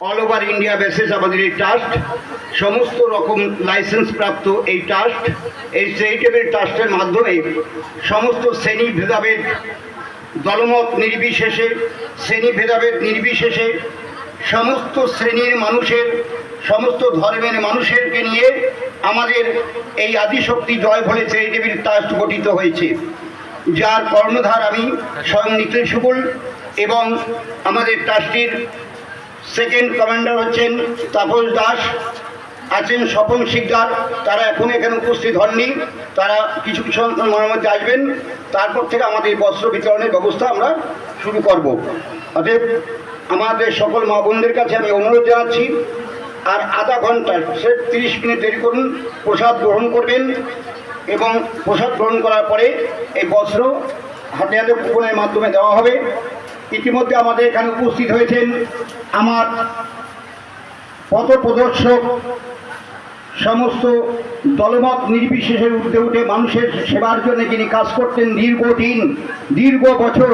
All over India basis আমাদের এই trust, সমস্ত রকম লাইসেন্স প্রাপ্ত এই ট্রাস্ট, এই চ্যারিটেবল ট্রাস্টের মাধ্যমে সমস্ত শ্রেণী ভেদাভেদ, দলমত নির্বিশেষে, শ্রেণী ভেদাভেদ নির্বিশেষে সমস্ত শ্রেণীর মানুষের, সমস্ত ধর্মের মানুষেরকে নিয়ে আমাদের এই আদিশক্তি জয় ভোলে চ্যারিটেবল ট্রাস্ট গঠিত হয়েছে, যার কর্ণধার আমি স্বয়ং নিখিল শুকুল এবং আমাদের ট্রাস্টির সেকেন্ড কমান্ডার হচ্ছেন তাপস দাস, আছেন স্বপন শিকদার। তারা এখন এখানে উপস্থিত হননি, তারা কিছু সময়ের মধ্যে আসবেন। তারপর থেকে আমাদের বস্ত্র বিতরণের ব্যবস্থা আমরা শুরু করব। অতএব আমাদের সকল মা বোনদের কাছে আমি অনুরোধ জানাচ্ছি, আর আধা ঘন্টা, সে 30 মিনিট দেরি করুন, প্রসাদ গ্রহণ করবেন এবং প্রসাদ গ্রহণ করার পরে এই বস্ত্র হাতে হাতে কুপনের মাধ্যমে দেওয়া হবে। ইতিমধ্যে আমাদের এখানে উপস্থিত হয়েছেন আমার পথপ্রদর্শক, সমস্ত দলমত নির্বিশেষে উঠে মানুষের সেবার জন্য যিনি কাজ করতেন দীর্ঘ বছর।